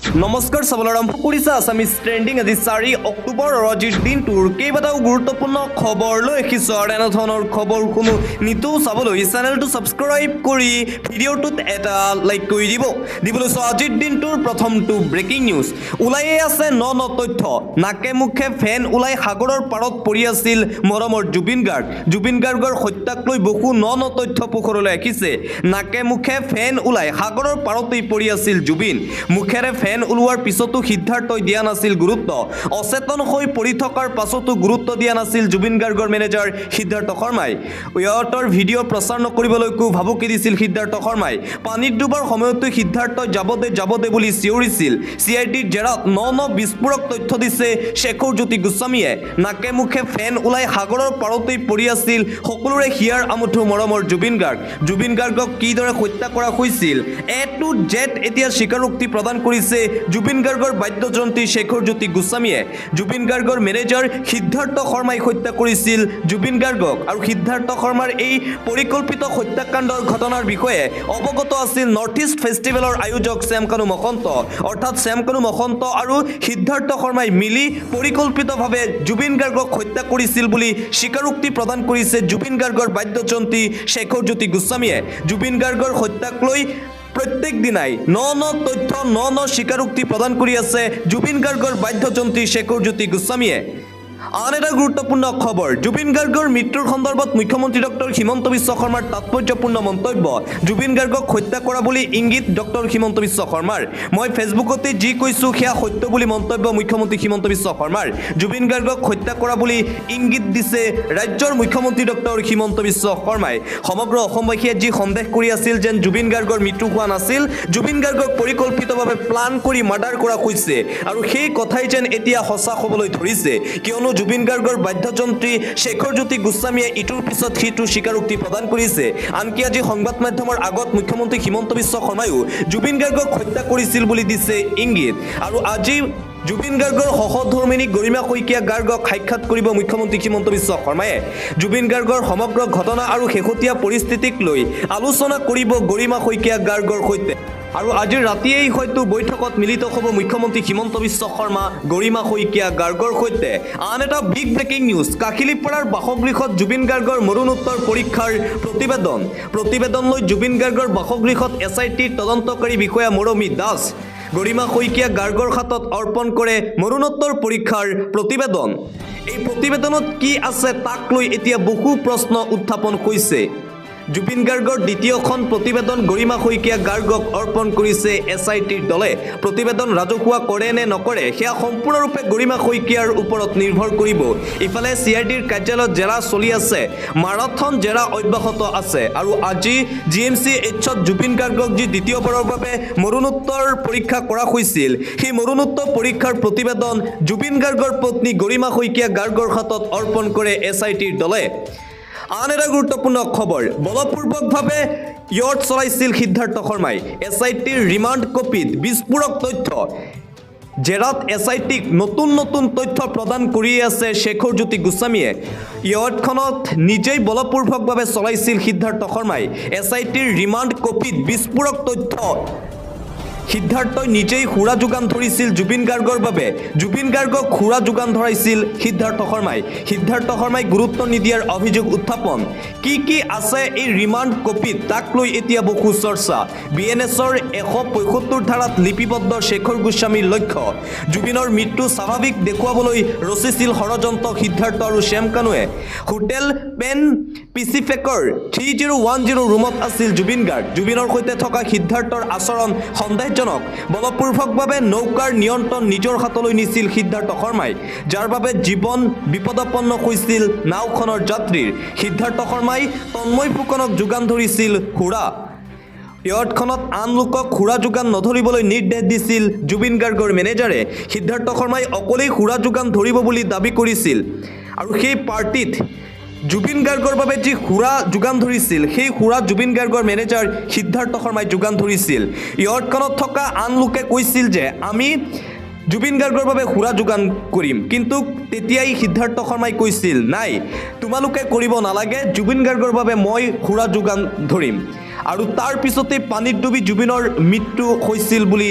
নমস্কাৰ চাবলৈ আৰম্ভ কৰিছে আছামিজ ট্ৰেণ্ডিং আজি 4 অক্টোবৰ আজিৰ দিনটোৰ কেইবাটাও গুৰুত্বপূৰ্ণ খবৰ লৈ আহিছোঁ আৰু এনেধৰণৰ খবৰ কোনো নিতৌ চাবলৈ চেনেলটো ছাবস্ক্ৰাইব কৰি ভিডিঅ'টোত এটা লাইক কৰি দিবলৈ আজিৰ দিনটোৰ প্ৰথমটো ব্ৰেকিং নিউজ ওলাইয়ে আছে ন তথ্য নাকে মুখে ফেন ওলাই সাগৰৰ পাৰত পৰি আছিল মৰমৰ জুবিন গাৰ্গৰ হত্যাক লৈ বহু ন তথ্য পোহৰলৈ আহিছে নাকে মুখে ফেন ওলাই সাগৰৰ পাৰতেই পৰি আছিল জুবিন মুখেৰে ফেন ওলোৱাৰ পিছতো সিদ্ধাৰ্থই দিয়া নাছিল গুৰুত্ব অচেতন হৈ পৰি থকাৰ পাছতো গুৰুত্ব দিয়া নাছিল জুবিন গাৰ্গৰ মেনেজাৰ সিদ্ধাৰ্থ শৰ্মাই ইয়তৰ ভিডিঅ' প্ৰচাৰ নকৰিবলৈকো ভাবুকি দিছিল সিদ্ধাৰ্থ শৰ্মাই পানীত ডুবৰ সময়তো সিদ্ধাৰ্থই যাব দে বুলি চিঞৰিছিল CIDৰ জেৰাত ন বিস্ফোৰক তথ্য দিছে শেখৰজ্যোতি গোস্বামীয়ে নাকে মুখে ফেন ওলাই সাগৰৰ পাৰতেই পৰি আছিল সকলোৰে হিয়াৰ আমঠু মৰমৰ জুবিন গাৰ্গক কিদৰে হত্যা কৰা হৈছিল A to Z এতিয়া স্বীকাৰোক্তি প্ৰদান কৰিছে জুবিন গাৰ্গৰ বাদ্যযন্ত্ৰী শেখৰজ্যোতি গোস্বামীয়ে জুবিন গাৰ্গৰ মেনেজাৰ সিদ্ধাৰ্থ শৰ্মাই হত্যা কৰিছিল জুবিন গাৰ্গক আৰু সিদ্ধাৰ্থ শৰ্মাৰ এই পৰিকল্পিত হত্যাকাণ্ডৰ ঘটনাৰ বিষয়ে অৱগত আছিল নৰ্থ ইষ্ট ফেষ্টিভেলৰ আয়োজক শ্যামকানু মহন্ত অৰ্থাৎ শ্যামকানু মহন্ত আৰু সিদ্ধাৰ্থ শৰ্মাই মিলি পৰিকল্পিতভাৱে জুবিন গাৰ্গক হত্যা কৰিছিল বুলি স্বীকাৰোক্তি প্ৰদান কৰিছে জুবিন গাৰ্গৰ বাদ্যযন্ত্ৰী শেখৰজ্যোতি গোস্বামীয়ে জুবিন গাৰ্গৰ হত্যাক লৈ প্ৰত্যেক দিনাই ন তথ্য ন স্বীকাৰোক্তি প্ৰদান কৰি আছে জুবিন গাৰ্গৰ বাদ্যযন্ত্ৰী শেখৰজ্যোতি গোস্বামীয়ে আন এটা গুৰুত্বপূৰ্ণ খবৰ জুবিন গাৰ্গৰ মৃত্যুৰ সন্দৰ্ভত মুখ্যমন্ত্ৰী ডক্টৰ হিমন্ত বিশ্ব শৰ্মাৰ তাৎপৰ্যপূৰ্ণ মন্তব্য জুবিন গাৰ্গক হত্যা কৰা বুলি ইংগিত ডক্টৰ হিমন্ত বিশ্ব শৰ্মাৰ মই ফেচবুকতে যি কৈছোঁ সেয়া সত্য বুলি মন্তব্য মুখ্যমন্ত্ৰী হিমন্ত বিশ্ব শৰ্মাৰ জুবিন গাৰ্গক হত্যা কৰা বুলি ইংগিত দিছে ৰাজ্যৰ মুখ্যমন্ত্ৰী ডক্টৰ হিমন্ত বিশ্ব শৰ্মাই সমগ্ৰ অসমবাসীয়ে যি সন্দেহ কৰি আছিল যেন জুবিন গাৰ্গৰ মৃত্যু হোৱা নাছিল জুবিন গাৰ্গক পৰিকল্পিতভাৱে প্লান কৰি মাৰ্ডাৰ কৰা হৈছে আৰু সেই কথাই যেন এতিয়া সঁচা হ'বলৈ ধৰিছে কিয়নো জুবিন গাৰ্গৰ বাদ্যযন্ত্ৰী শেখৰজ্যোতি গোস্বামীয়ে ইটোৰ পিছত সিটো স্বীকাৰোক্তি প্ৰদান কৰিছে আনকি আজি সংবাদ মাধ্যমৰ আগত মুখ্যমন্ত্ৰী হিমন্ত বিশ্ব শৰ্মায়ো জুবিন গাৰ্গক হত্যা কৰিছিল বুলি দিছে ইংগিত আৰু আজি জুবিন গাৰ্গৰ সহধৰ্মিনী গৰিমা শইকীয়া গাৰ্গক সাক্ষাৎ কৰিব মুখ্যমন্ত্ৰী হিমন্ত বিশ্ব শৰ্মায়ে জুবিন গাৰ্গৰ সমগ্ৰ ঘটনা আৰু শেহতীয়া পৰিস্থিতিক লৈ আলোচনা কৰিব গৰিমা শইকীয়া গাৰ্গৰ সৈতে আৰু আজি ৰাতিয়েই হয়তো বৈঠকত মিলিত হ'ব মুখ্যমন্ত্ৰী হিমন্ত বিশ্ব শৰ্মা গৰিমা শইকীয়া গাৰ্গৰ সৈতে আন এটা বিগ ব্ৰেকিং নিউজ কাহিলিপাৰাৰ বাসগৃহত জুবিন গাৰ্গৰ মৰণোত্তৰ পৰীক্ষাৰ প্ৰতিবেদন লৈ জুবিন গাৰ্গৰ বাসগৃহত SIT তদন্তকাৰী বিষয়া মৰমী দাস গৰিমা শইকীয়া গাৰ্গৰ হাতত অৰ্পণ কৰে মৰণোত্তৰ পৰীক্ষাৰ প্ৰতিবেদন এই প্ৰতিবেদনত কি আছে তাক লৈ এতিয়া বহু প্ৰশ্ন উত্থাপন হৈছে জুবিন গাৰ্গৰ দ্বিতীয়খন প্ৰতিবেদন গৰিমা শইকীয়া গাৰ্গক অৰ্পণ কৰিছে SITৰ দলে প্ৰতিবেদন ৰাজহুৱা কৰে নে নকৰে সেয়া সম্পূৰ্ণৰূপে গৰিমা শইকীয়াৰ ওপৰত নিৰ্ভৰ কৰিব ইফালে CIDৰ কাৰ্যালয়ত জেৰা চলি আছে মাৰাথন জেৰা অব্যাহত আছে আৰু আজি GMCHত জুবিন গাৰ্গক যি দ্বিতীয়বাৰৰ বাবে মৰণোত্তৰ পৰীক্ষা কৰা হৈছিল সেই মৰণোত্তৰ পৰীক্ষাৰ প্ৰতিবেদন জুবিন গাৰ্গৰ পত্নী গৰিমা শইকীয়া গাৰ্গৰ হাতত অৰ্পণ কৰে SITৰ দলে আন এটা গুৰুত্বপূৰ্ণ খবৰ বলপূৰ্বকভাৱে ইয়ত চলাইছিল সিদ্ধাৰ্থ শৰ্মাই SITৰ ৰিমাণ্ড কপিত বিস্ফোৰক তথ্য জেৰাত SITক নতুন তথ্য প্ৰদান কৰি আছে শেখৰজ্যোতি গোস্বামীয়ে ইয়তখনত নিজেই বলপূৰ্বকভাৱে চলাইছিল সিদ্ধাৰ্থ শৰ্মাই SITৰ ৰিমাণ্ড কপিত বিস্ফোৰক তথ্য সিদ্ধাৰ্থই নিজেই সুৰা যোগান ধৰিছিল জুবিন গাৰ্গৰ বাবে জুবিন গাৰ্গক সুৰা যোগান ধৰাইছিল সিদ্ধাৰ্থ শৰ্মাই গুৰুত্ব নিদিয়াৰ অভিযোগ উত্থাপন কি আছে এই ৰিমাণ্ড কপিত তাক লৈ এতিয়া বহু চৰ্চা BNSৰ 175 ধাৰাত লিপিবদ্ধ শেখৰ গোস্বামীৰ লক্ষ্য জুবিনৰ মৃত্যু স্বাভাৱিক দেখুৱাবলৈ ৰচিছিল ষড়যন্ত্ৰ সিদ্ধাৰ্থ আৰু শ্যামকানুৱে হোটেল পেন পিচিফেকৰ 3010 ৰুমত আছিল জুবিনৰ সৈতে থকা সিদ্ধাৰ্থৰ আচৰণ সন্দেহজনক বলপূৰ্বকভাৱে নৌকাৰ নিয়ন্ত্ৰণ নিজৰ হাতলৈ নিছিল সিদ্ধাৰ্থ শৰ্মাই যাৰ বাবে জীৱন বিপদাপন্ন হৈছিল নাওখনৰ যাত্ৰীৰ সিদ্ধাৰ্থ শৰ্মাই তন্ময় ফুকনক যোগান ধৰিছিল সুৰা ইয়তখনত আন লোকক সুৰা যোগান নধৰিবলৈ নিৰ্দেশ দিছিল জুবিন গাৰ্গৰ মেনেজাৰে সিদ্ধাৰ্থ শৰ্মাই অকলেই সুৰা যোগান ধৰিব বুলি দাবী কৰিছিল আৰু সেই পাৰ্টিত জুবিন গাৰ্গৰ বাবে যি সুৰা যোগান ধৰিছিল সেই সুৰা জুবিন গাৰ্গৰ মেনেজাৰ সিদ্ধাৰ্থ শৰ্মাই যোগান ধৰিছিল ইয়তখনত থকা আন লোকে কৈছিল যে আমি জুবিন গাৰ্গৰ বাবে সুৰা যোগান কৰিম কিন্তু তেতিয়াই সিদ্ধাৰ্থ শৰ্মাই কৈছিল নাই তোমালোকে কৰিব নালাগে জুবিন গাৰ্গৰ বাবে মই সুৰা যোগান ধৰিম আৰু তাৰ পিছতে পানীত ডুবি জুবিনৰ মৃত্যু হৈছিল বুলি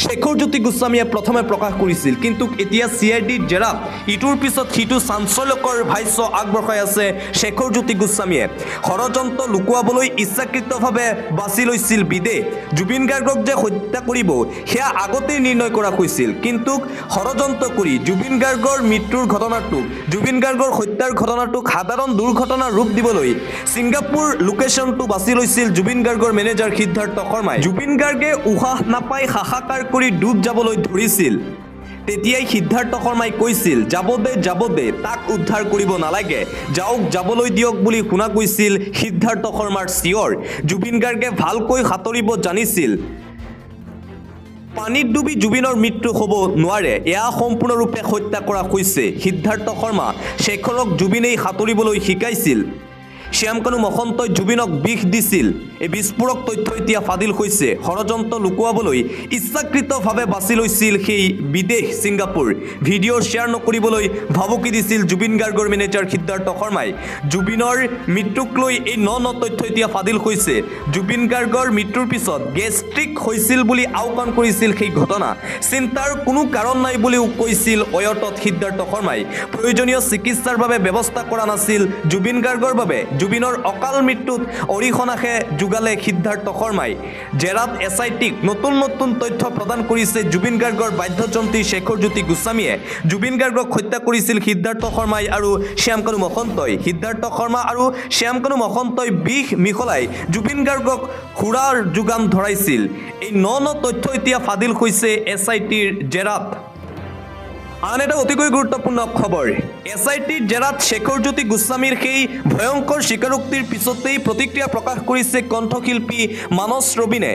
শেখৰজ্যোতি গোস্বামীয়ে প্ৰথমে প্ৰকাশ কৰিছিল কিন্তু এতিয়া CIDৰ জেৰাত ইটোৰ পিছত সিটো চাঞ্চল্যকৰ ভাষ্য আগবঢ়াই আছে শেখৰজ্যোতি গোস্বামীয়ে ষড়যন্ত্ৰ লুকুৱাবলৈ ইচ্ছাকৃতভাৱে বাছি লৈছিল বিদেশ জুবিন গাৰ্গক যে হত্যা কৰিব সেয়া আগতেই নিৰ্ণয় কৰা হৈছিল কিন্তু ষড়যন্ত্ৰ কৰি জুবিন গাৰ্গৰ মৃত্যুৰ ঘটনাটোক জুবিন গাৰ্গৰ হত্যাৰ ঘটনাটোক সাধাৰণ দুৰ্ঘটনাৰ ৰূপ দিবলৈ ছিংগাপুৰ লোকেশ্যনটো বাছি লৈছিল জুবিন গাৰ্গৰ মেনেজাৰ সিদ্ধাৰ্থ শৰ্মাই জুবিন গাৰ্গে উশাহ নাপাই হাহাকাৰ কৰি ডুব যাবলৈ ধৰিছিল তেতিয়াই সিদ্ধাৰ্থ শৰ্মাই কৈছিল যাব দে তাক উদ্ধাৰ কৰিব নালাগে যাওক যাবলৈ দিয়ক বুলি শুনা গৈছিল সিদ্ধাৰ্থ শৰ্মাৰ চিঞৰ জুবিন গাৰ্গে ভালকৈ সাঁতুৰিব জানিছিল পানীত ডুবি জুবিনৰ মৃত্যু হ'ব নোৱাৰে এয়া সম্পূৰ্ণৰূপে হত্যা কৰা হৈছে সিদ্ধাৰ্থ শৰ্মা শেখৰক জুবিনেই সাঁতুৰিবলৈ শিকাইছিল শ্যামকানু মহন্তই জুবিনক বিষ দিছিল এই বিস্ফোৰক তথ্য এতিয়া ফাদিল হৈছে ষড়যন্ত্ৰ লুকুৱাবলৈ ইচ্ছাকৃতভাৱে বাছি লৈছিল সেই বিদেশ ছিংগাপুৰ ভিডিঅ' শ্বেয়াৰ নকৰিবলৈ ভাবুকি দিছিল জুবিন গাৰ্গৰ মেনেজাৰ সিদ্ধাৰ্থ শৰ্মাই জুবিনৰ মৃত্যুক লৈ এই ন তথ্য এতিয়া ফাদিল হৈছে জুবিন গাৰ্গৰ মৃত্যুৰ পিছত গেষ্ট্ৰিক হৈছিল বুলি আওকাণ কৰিছিল সেই ঘটনা চিন্তাৰ কোনো কাৰণ নাই বুলিও কৈছিল অয়টত সিদ্ধাৰ্থ শৰ্মাই প্ৰয়োজনীয় চিকিৎসাৰ বাবে ব্যৱস্থা কৰা নাছিল জুবিন গাৰ্গৰ বাবে জুবিনৰ অকাল মৃত্যুত অৰিহণাহে যোগালে সিদ্ধাৰ্থ শৰ্মাই জেৰাত SITক নতুন তথ্য প্ৰদান কৰিছে জুবিন গাৰ্গৰ বাদ্যযন্ত্ৰী শেখৰজ্যোতি গোস্বামীয়ে জুবিন গাৰ্গক হত্যা কৰিছিল সিদ্ধাৰ্থ শৰ্মাই আৰু শ্যামকানু মহন্তই সিদ্ধাৰ্থ শৰ্মা আৰু শ্যামকানু মহন্তই বিষ মিহলাই জুবিন গাৰ্গক সুৰাৰ যোগান ধৰাইছিল এই ন তথ্য এতিয়া ফাদিল হৈছে SITৰ জেৰাত আন এটা অতিকৈ গুৰুত্বপূৰ্ণ খবৰ SITৰ জেৰাত শেখৰজ্যোতি গোস্বামীৰ সেই ভয়ংকৰ স্বীকাৰোক্তিৰ পিছতেই প্ৰতিক্ৰিয়া প্ৰকাশ কৰিছে কণ্ঠশিল্পী মানস ৰবিনে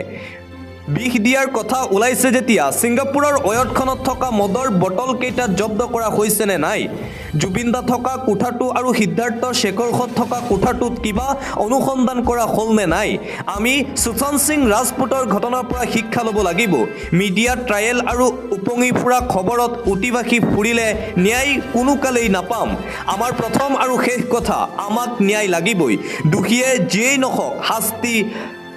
বিষ দিয়াৰ কথা ওলাইছে যেতিয়া ছিংগাপুৰৰ অয়টখনত থকা মদৰ বটল কেইটা জব্দ কৰা হৈছে নে নাই জুবিনদা থকা কোঠাটো আৰু সিদ্ধাৰ্থ শেখৰহঁত থকা কোঠাটোত কিবা অনুসন্ধান কৰা হ'ল নে নাই আমি সুশান্ত সিং ৰাজপুতৰ ঘটনাৰ পৰা শিক্ষা ল'ব লাগিব মিডিয়া ট্ৰায়েল আৰু উপঙি ফুৰা খবৰত উটিবাসী ফুৰিলে ন্যায় কোনো কালেই নাপাম আমাৰ প্ৰথম আৰু শেষ কথা আমাক ন্যায় লাগিবই দোষীয়ে যিয়েই নহওক শাস্তি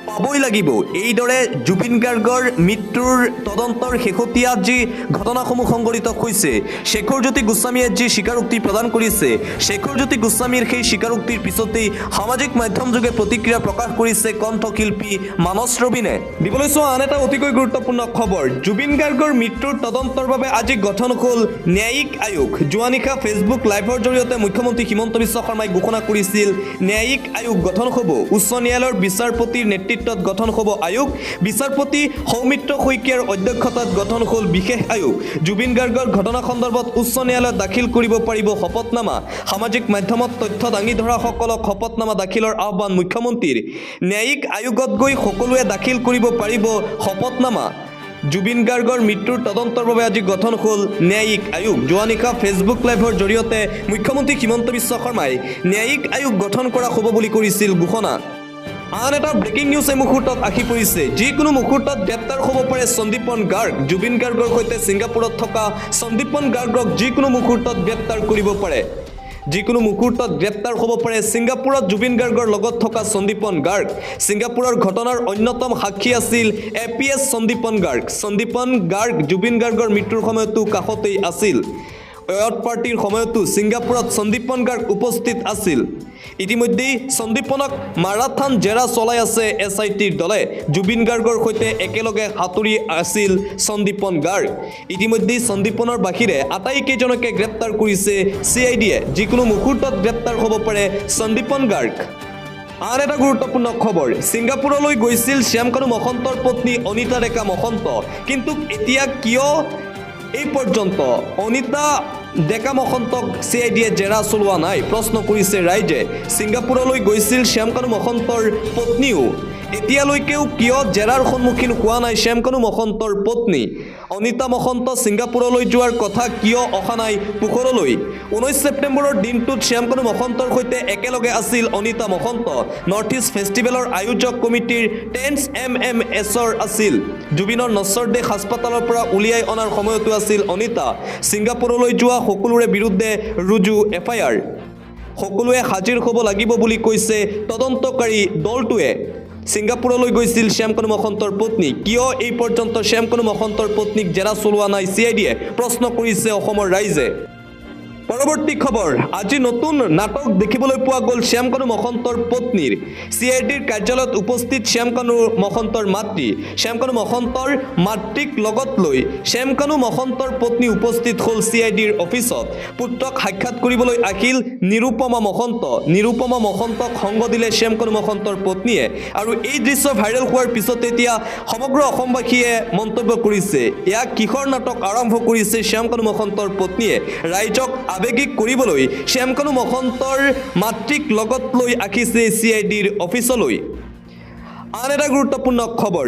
পাবই লাগিব এইদৰে জুবিন গাৰ্গৰ মৃত্যুৰ তদন্তৰ শেহতীয়া যি ঘটনাসমূহ সংঘটিত হৈছে শেখৰজ্যোতি গোস্বামীয়ে যি স্বীকাৰোক্তি প্ৰদান কৰিছে শেখৰজ্যোতি গোস্বামীৰ সেই স্বীকাৰোক্তিৰ পিছতেই সামাজিক মাধ্যম যোগে প্ৰতিক্ৰিয়া প্ৰকাশ কৰিছে কণ্ঠশিল্পী মানস ৰবিনে দিবলৈ চোৱা আন এটা অতিকৈ গুৰুত্বপূৰ্ণ খবৰ জুবিন গাৰ্গৰ মৃত্যুৰ তদন্তৰ বাবে আজি গঠন হ'ল ন্যায়িক আয়োগ যোৱা নিশা ফেচবুক লাইভৰ জৰিয়তে মুখ্যমন্ত্ৰী হিমন্ত বিশ্ব শৰ্মাই ঘোষণা কৰিছিল ন্যায়িক আয়োগ গঠন হ'ব উচ্চ ন্যায়ালয়ৰ বিচাৰপতিৰ নেতৃত্বত গঠন হ'ব আয়োগ বিচাৰপতি সৌমিত্ৰ শইকীয়াৰ অধ্যক্ষতাত গঠন হ'ল বিশেষ আয়োগ জুবিন গাৰ্গৰ ঘটনা সন্দৰ্ভত উচ্চ ন্যায়ালয়ত দাখিল কৰিব পাৰিব শপতনামা সামাজিক মাধ্যমত তথ্য দাঙি ধৰাসকলক শপতনামা দাখিলৰ আহ্বান মুখ্যমন্ত্ৰীৰ ন্যায়িক আয়োগত গৈ সকলোৱে দাখিল কৰিব পাৰিব শপতনামা জুবিন গাৰ্গৰ মৃত্যুৰ তদন্তৰ বাবে আজি গঠন হ'ল ন্যায়িক আয়োগ যোৱা নিশা ফেচবুক লাইভৰ জৰিয়তে মুখ্যমন্ত্ৰী হিমন্ত বিশ্ব শৰ্মাই ন্যায়িক আয়োগ গঠন কৰা হ'ব বুলি কৰিছিল ঘোষণা আন এটা ব্ৰেকিং নিউজ এই মুহূৰ্তত আহি পৰিছে যিকোনো মুহূৰ্তত গ্ৰেপ্তাৰ হ'ব পাৰে সন্দীপন গাৰ্গ জুবিন গাৰ্গৰ সৈতে ছিংগাপুৰত থকা সন্দীপন গাৰ্গক যিকোনো মুহূৰ্তত গ্ৰেপ্তাৰ কৰিব পাৰে যিকোনো মুহূৰ্তত গ্ৰেপ্তাৰ হ'ব পাৰে ছিংগাপুৰত জুবিন গাৰ্গৰ লগত থকা সন্দীপন গাৰ্গ ছিংগাপুৰৰ ঘটনাৰ অন্যতম সাক্ষী আছিল APS সন্দীপন গাৰ্গ জুবিন গাৰ্গৰ মৃত্যুৰ সময়তো কাষতেই আছিল অয়ট পাৰ্টিৰ সময়তো ছিংগাপুৰত সন্দীপন গাৰ্গ উপস্থিত আছিল ইতিমধ্যে সন্দীপনক মাৰাথান জেৰা চলাই আছে SITৰ দলে জুবিন গাৰ্গৰ সৈতে একেলগে সাঁতুৰি আছিল সন্দীপন গাৰ্গ ইতিমধ্যে সন্দীপনৰ বাহিৰে আটাইকেইজনকে গ্ৰেপ্তাৰ কৰিছে CIDয়ে যিকোনো মুহূৰ্তত গ্ৰেপ্তাৰ হ'ব পাৰে সন্দীপন গাৰ্গ আন এটা গুৰুত্বপূৰ্ণ খবৰ ছিংগাপুৰলৈ গৈছিল শ্যামকানু মহন্তৰ পত্নী অনিতা ডেকা মহন্ত কিন্তু এতিয়া কিয় এই পৰ্যন্ত অনিতা ডেকা মহন্তক CIDয়ে জেৰা চলোৱা নাই প্ৰশ্ন কৰিছে ৰাইজে ছিংগাপুৰলৈ গৈছিল শ্যামকানু মহন্তৰ পত্নীও এতিয়ালৈকেও কিয় জেৰাৰ সন্মুখীন হোৱা নাই শ্যামকানু মহন্তৰ পত্নী অনিতা মহন্ত ছিংগাপুৰলৈ যোৱাৰ কথা কিয় অহা নাই পোহৰলৈ 19 ছেপ্টেম্বৰৰ দিনটোত শ্যামকানু মহন্তৰ সৈতে একেলগে আছিল অনিতা মহন্ত নৰ্থ ইষ্ট ফেষ্টিভেলৰ আয়োজক কমিটিৰ 10MMSৰ আছিল জুবিনৰ নশ্বৰ দেশ হাস্পতালৰ পৰা উলিয়াই অনাৰ সময়তো আছিল অনিতা ছিংগাপুৰলৈ যোৱা সকলোৰে বিৰুদ্ধে ৰুজু FIR সকলোৱে হাজিৰ হ'ব লাগিব বুলি কৈছে তদন্তকাৰী দলটোৱে ছিংগাপুৰলৈ গৈছিল শ্যামকানু মহন্তৰ পত্নী কিয় এই পৰ্যন্ত শ্যামকানু মহন্তৰ পত্নীক জেৰা চলোৱা নাই CID-য়ে প্ৰশ্ন কৰিছে অসমৰ ৰাইজে পৰৱৰ্তী খবৰ আজি নতুন নাটক দেখিবলৈ পোৱা গ'ল শ্যামকানু মহন্তৰ পত্নীৰ CID-ৰ কাৰ্যালয়ত উপস্থিত শ্যামকানু মহন্তৰ মাতৃ শ্যামকানু মহন্তৰ মাতৃক লগত লৈ শ্যামকানু মহন্তৰ পত্নী উপস্থিত হ'ল CID-ৰ অফিচত পুত্ৰক সাক্ষাৎ কৰিবলৈ আহিল নিৰুপমা মহন্তক সংগ দিলে শ্যামকানু মহন্তৰ পত্নীয়ে আৰু এই দৃশ্য ভাইৰেল হোৱাৰ পিছত এতিয়া সমগ্ৰ অসমবাসীয়ে মন্তব্য কৰিছে এয়া কিহৰ নাটক আৰম্ভ কৰিছে শ্যামকানু মহন্তৰ পত্নীয়ে ৰাইজক আবেগিক কৰিবলৈ শ্যামকানু মহন্তৰ মাতৃক লগত লৈ আহিছে CID-ৰ অফিচলৈ আন এটা গুৰুত্বপূৰ্ণ খবৰ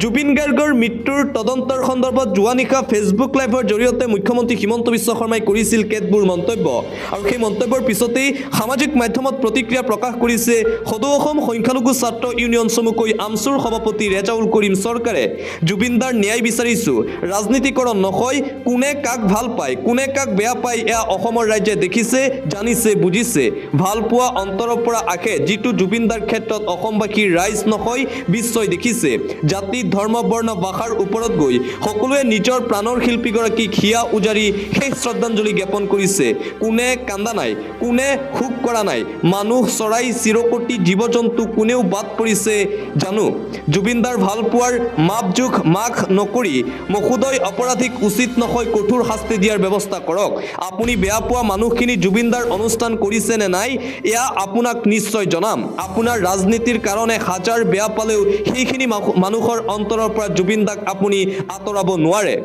জুবিন গাৰ্গৰ মৃত্যুৰ তদন্তৰ সন্দৰ্ভত যোৱা নিশা ফেচবুক লাইভৰ জৰিয়তে মুখ্যমন্ত্ৰী হিমন্ত বিশ্ব শৰ্মাই কৰিছিল কেতবোৰ মন্তব্য আৰু সেই মন্তব্যৰ পিছতেই সামাজিক মাধ্যমত প্ৰতিক্ৰিয়া প্ৰকাশ কৰিছে সদৌ অসম সংখ্যালঘু ছাত্ৰ ইউনিয়ন চমুকৈ আমচুৰ সভাপতি ৰেজাউল কৰিম চৰকাৰে জুবিনদাৰ ন্যায় বিচাৰিছো ৰাজনীতিকৰণ নহয় কোনে কাক ভাল পায় কোনে কাক বেয়া পায় এয়া অসমৰ ৰাইজে দেখিছে জানিছে বুজিছে ভাল পোৱা অন্তৰৰ পৰা আহে যিটো জুবিনদাৰ ক্ষেত্ৰত অসমবাসীৰ ৰাইজ নহয় বিশ্বই দেখিছে জাতি ধৰ্ম বৰ্ণ ভাষাৰ ওপৰত গৈ সকলোৱে নিজৰ প্ৰাণৰ শিল্পীগৰাকীক হিয়া উজাৰি শেষ শ্ৰদ্ধাঞ্জলি জ্ঞাপন কৰিছে কোনে কান্দা নাই কোনে শোক কৰা নাই মানুহ চৰাই চিৰকটি জীৱ জন্তু কোনেও বাদ পৰিছে জানো জুবিনদাৰ ভাল পোৱাৰ মাপজোখ মাখ নকৰি মহোদয় অপৰাধীক উচিত নহয় কঠোৰ শাস্তি দিয়াৰ ব্যৱস্থা কৰক আপুনি বেয়া পোৱা মানুহখিনি জুবিনদাৰ অনুষ্ঠান কৰিছে নে নাই এয়া আপোনাক নিশ্চয় জনাম আপোনাৰ ৰাজনীতিৰ কাৰণে হাজাৰ বেয়া পালেও সেইখিনি মানুহৰ অন্তৰৰ পৰা জুবিনদাক আপুনি আঁতৰাব নোৱাৰে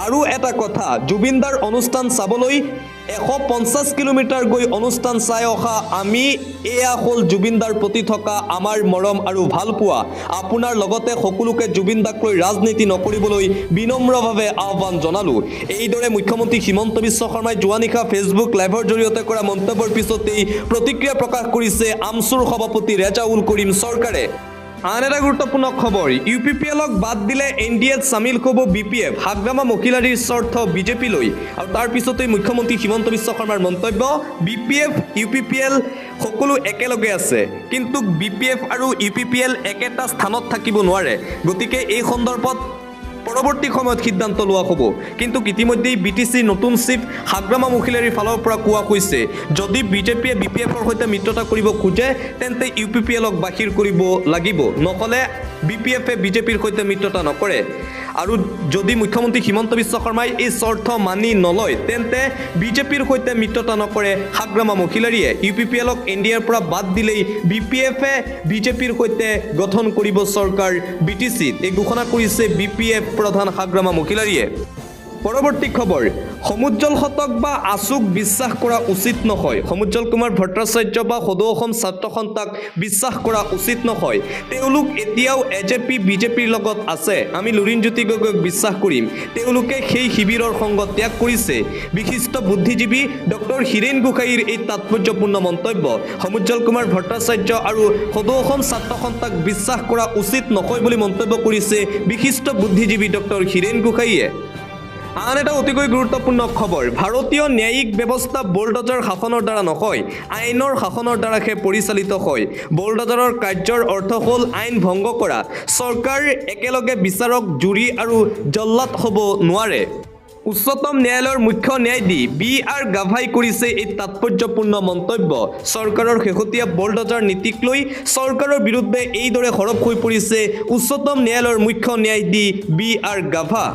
আৰু এটা কথা জুবিনদাৰ অনুষ্ঠান চাবলৈ 150 কিলোমিটাৰ গৈ অনুষ্ঠান চাই অহা আমি এয়া হ'ল জুবিনদাৰ প্ৰতি থকা আমাৰ মৰম আৰু ভালপোৱা আপোনাৰ লগতে সকলোকে জুবিনদাক লৈ ৰাজনীতি নকৰিবলৈ বিনম্ৰভাৱে আহ্বান জনালো এইদৰে মুখ্যমন্ত্ৰী হিমন্ত বিশ্ব শৰ্মাই যোৱা নিশা ফেচবুক লাইভৰ জৰিয়তে কৰা মন্তব্যৰ পিছতেই প্ৰতিক্ৰিয়া প্ৰকাশ কৰিছে আমচুৰ সভাপতি ৰেজাউল কৰিম চৰকাৰে আন এটা গুৰুত্বপূৰ্ণ খবৰ UPPLক বাদ দিলে NDAত সামিল হ'ব BPF হাগ্ৰামা মহিলাৰীৰ স্বাৰ্থ বিজেপিলৈ আৰু তাৰ পিছতেই মুখ্যমন্ত্ৰী হিমন্ত বিশ্ব শৰ্মাৰ মন্তব্য BPF UPPL সকলো একেলগে আছে কিন্তু BPF আৰু UPPL একেটা স্থানত থাকিব নোৱাৰে গতিকে এই সন্দৰ্ভত পৰৱৰ্তী সময়ত সিদ্ধান্ত লোৱা হ'ব কিন্তু ইতিমধ্যেই BTCৰ নতুন চিফ হাগ্ৰামা মহিলাৰীৰ ফালৰ পৰা কোৱা হৈছে যদি বিজেপিয়ে BPFৰ সৈতে মিত্ৰতা কৰিব খোজে তেন্তে UPPLক বাহিৰ কৰিব লাগিব নহলে BPFে বিজেপিৰ সৈতে মিত্ৰতা নকৰে আৰু যদি মুখ্যমন্ত্ৰী হিমন্ত বিশ্ব শৰ্মাই এই স্বাৰ্থ মানি নলয় তেন্তে বিজেপিৰ সৈতে মিত্ৰতা নকৰে হাগ্ৰামা মহিলাৰীয়ে UPPLক NDAৰ পৰা বাদ দিলেই BPFে বিজেপিৰ সৈতে গঠন কৰিব চৰকাৰ BTCত এই ঘোষণা কৰিছে BPF প্ৰধান হাগ্ৰামা মহিলাৰীয়ে পৰৱৰ্তী খবৰ সমুজ্জ্বল হতক বা আছুক বিশ্বাস কৰা উচিত নহয় সমুজ্জ্বল কুমাৰ ভট্টাচাৰ্য বা সদৌ অসম ছাত্ৰ সন্থাক বিশ্বাস কৰা উচিত নহয় তেওঁলোক এতিয়াও AJP বিজেপিৰ লগত আছে আমি লুৰিণজ্যোতি গগৈক বিশ্বাস কৰিম তেওঁলোকে সেই শিবিৰৰ সংগ ত্যাগ কৰিছে বিশিষ্ট বুদ্ধিজীৱী ডক্টৰ হীৰেণ গোহাঁইৰ এই তাৎপৰ্যপূৰ্ণ মন্তব্য সমুজ্জ্বল কুমাৰ ভট্টাচাৰ্য আৰু সদৌ অসম ছাত্ৰ সন্থাক বিশ্বাস কৰা উচিত নহয় বুলি মন্তব্য কৰিছে বিশিষ্ট বুদ্ধিজীৱী ডক্টৰ হীৰেণ গোহাঁইয়ে আন এটা অতিকৈ গুৰুত্বপূৰ্ণ খবৰ ভাৰতীয় ন্যায়িক ব্যৱস্থা বুলডজাৰ শাসনৰ দ্বাৰা নহয় আইনৰ শাসনৰ দ্বাৰাহে পৰিচালিত হয় বুলডজাৰৰ কাৰ্যৰ অৰ্থ হ'ল আইন ভংগ কৰা চৰকাৰ একেলগে বিচাৰক জুৰি আৰু জল্লাদ হ'ব নোৱাৰে উচ্চতম ন্যায়ালয়ৰ মুখ্য ন্যায়াধীশ BR গাভাই কৰিছে এই তাৎপৰ্যপূৰ্ণ মন্তব্য চৰকাৰৰ শেহতীয়া বুলডজাৰ নীতিক লৈ চৰকাৰৰ বিৰুদ্ধে এইদৰে সৰব হৈ পৰিছে উচ্চতম ন্যায়ালয়ৰ মুখ্য ন্যায়াধীশ BR গাভা